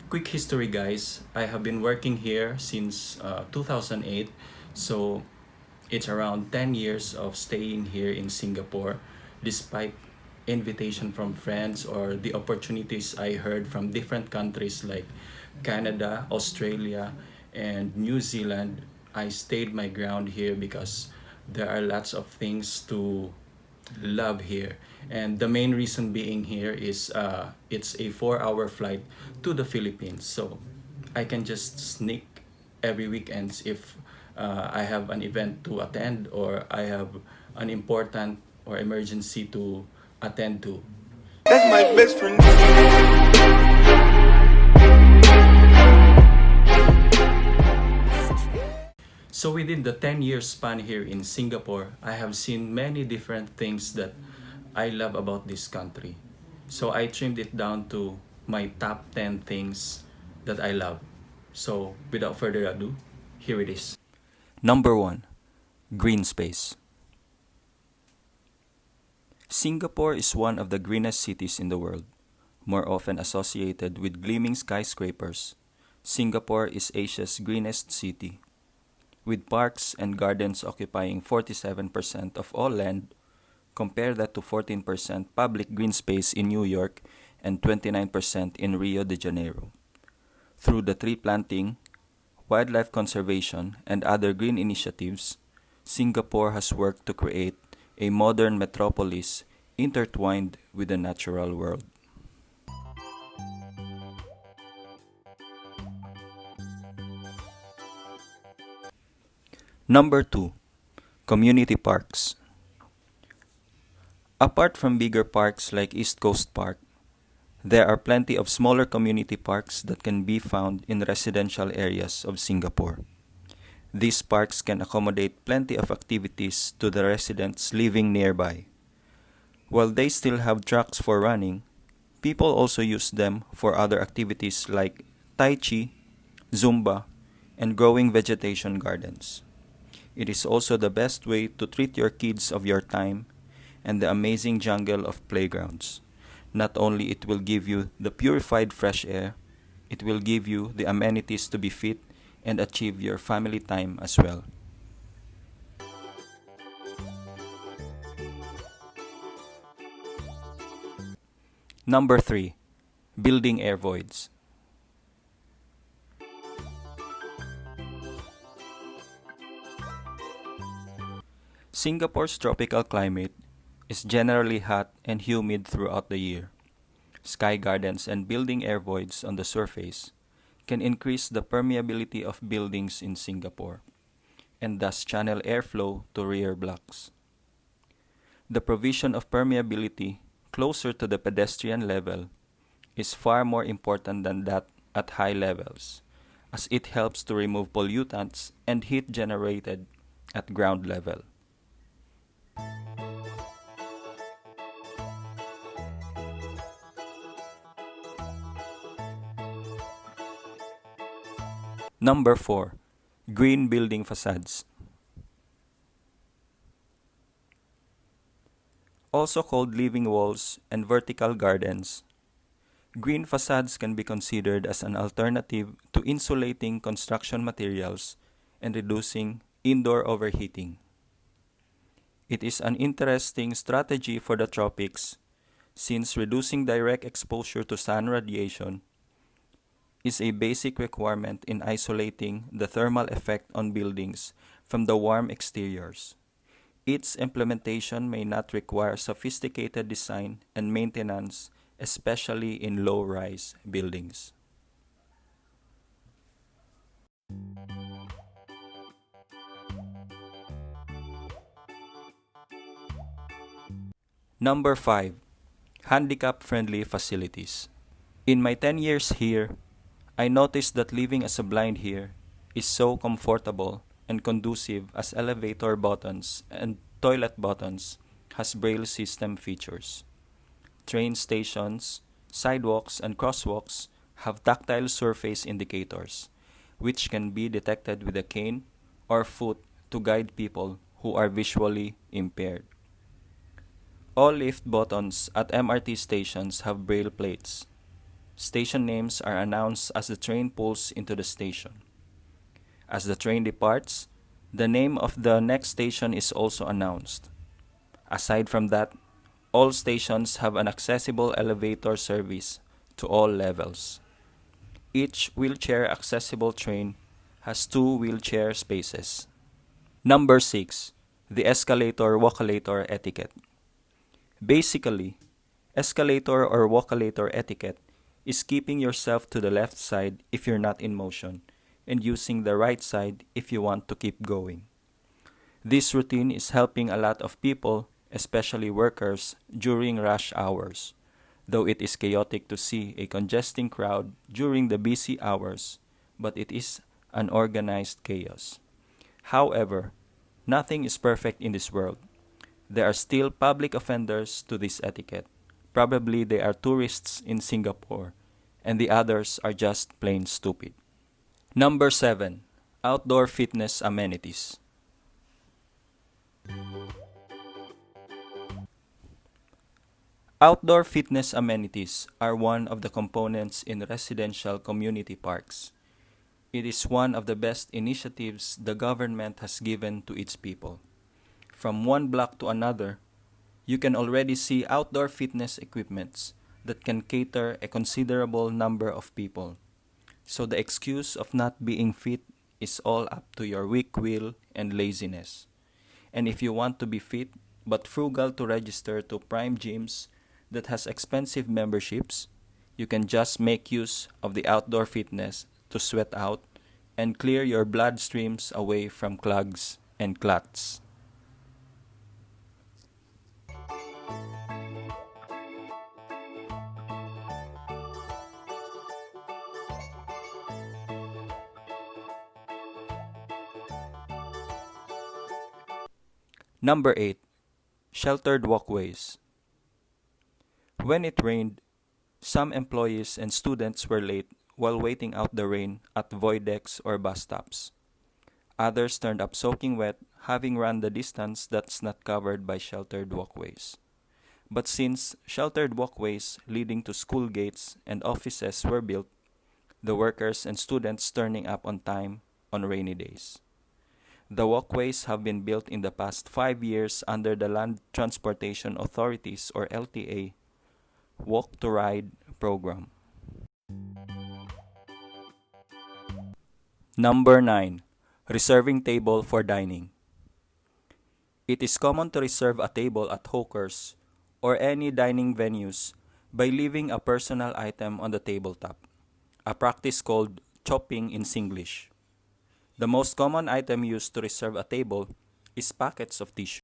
Quick history, guys. I have been working here since 2008, so it's around 10 years of staying here in Singapore, despite invitation from friends or the opportunities I heard from different countries like Canada, Australia, and New Zealand. I stayed my ground here because there are lots of things to love here. And the main reason being here is it's a 4 hour flight to the Philippines. So I can just sneak every weekends if I have an event to attend or I have an important or emergency to attend to. That's my best friend. So within the 10 year span here in Singapore, I have seen many different things that I love about this country. So I trimmed it down to my top 10 things that I love. So without further ado, here it is. Number 1. Green space. Singapore is one of the greenest cities in the world. More often associated with gleaming skyscrapers, Singapore is Asia's greenest city, with parks and gardens occupying 47% of all land. Compare that to 14% public green space in New York and 29% in Rio de Janeiro. Through the tree planting, wildlife conservation, and other green initiatives, Singapore has worked to create a modern metropolis intertwined with the natural world. Number 2. Community parks. Apart from bigger parks like East Coast Park, there are plenty of smaller community parks that can be found in residential areas of Singapore. These parks can accommodate plenty of activities to the residents living nearby. While they still have tracks for running, people also use them for other activities like Tai Chi, Zumba, and growing vegetation gardens. It is also the best way to treat your kids of your time and the amazing jungle of playgrounds. Not only it will give you the purified fresh air, it will give you the amenities to be fit and achieve your family time as well. Number 3. Building air voids. Singapore's tropical climate is generally hot and humid throughout the year. Sky gardens and building air voids on the surface can increase the permeability of buildings in Singapore and thus channel airflow to rear blocks. The provision of permeability closer to the pedestrian level is far more important than that at high levels, as it helps to remove pollutants and heat generated at ground level. Number 4. Green building facades. Also called living walls and vertical gardens, green facades can be considered as an alternative to insulating construction materials and reducing indoor overheating. It is an interesting strategy for the tropics since reducing direct exposure to sun radiation is a basic requirement in isolating the thermal effect on buildings from the warm exteriors. Its implementation may not require sophisticated design and maintenance, especially in low-rise buildings. Number 5. Handicap-friendly facilities. In my 10 years here, I noticed that living as a blind here is so comfortable and conducive as elevator buttons and toilet buttons has braille system features. Train stations, sidewalks, and crosswalks have tactile surface indicators, which can be detected with a cane or foot to guide people who are visually impaired. All lift buttons at MRT stations have braille plates. Station names are announced as the train pulls into the station. As the train departs, the name of the next station is also announced. Aside from that, all stations have an accessible elevator service to all levels. Each wheelchair-accessible train has 2 wheelchair spaces. Number 6. The escalator-walkalator etiquette. Basically, escalator or walkalator etiquette is keeping yourself to the left side if you're not in motion and using the right side if you want to keep going. This routine is helping a lot of people, especially workers, during rush hours, though it is chaotic to see a congesting crowd during the busy hours, but it is an organized chaos. However, nothing is perfect in this world. There are still public offenders to this etiquette. Probably they are tourists in Singapore, and the others are just plain stupid. Number 7. Outdoor fitness amenities. Outdoor fitness amenities are one of the components in residential community parks. It is one of the best initiatives the government has given to its people. From one block to another, you can already see outdoor fitness equipments that can cater a considerable number of people. So the excuse of not being fit is all up to your weak will and laziness. And if you want to be fit but frugal to register to prime gyms that has expensive memberships, you can just make use of the outdoor fitness to sweat out and clear your blood streams away from clogs and clots. Number 8. Sheltered walkways. When it rained, some employees and students were late while waiting out the rain at void decks or bus stops. Others turned up soaking wet, having run the distance that's not covered by sheltered walkways. But since sheltered walkways leading to school gates and offices were built, the workers and students turning up on time on rainy days. The walkways have been built in the past 5 years under the Land Transportation Authorities or LTA Walk to Ride program. Number 9. Reserving table for dining. It is common to reserve a table at hawkers or any dining venues by leaving a personal item on the tabletop, a practice called chopping in Singlish. The most common item used to reserve a table is packets of tissue.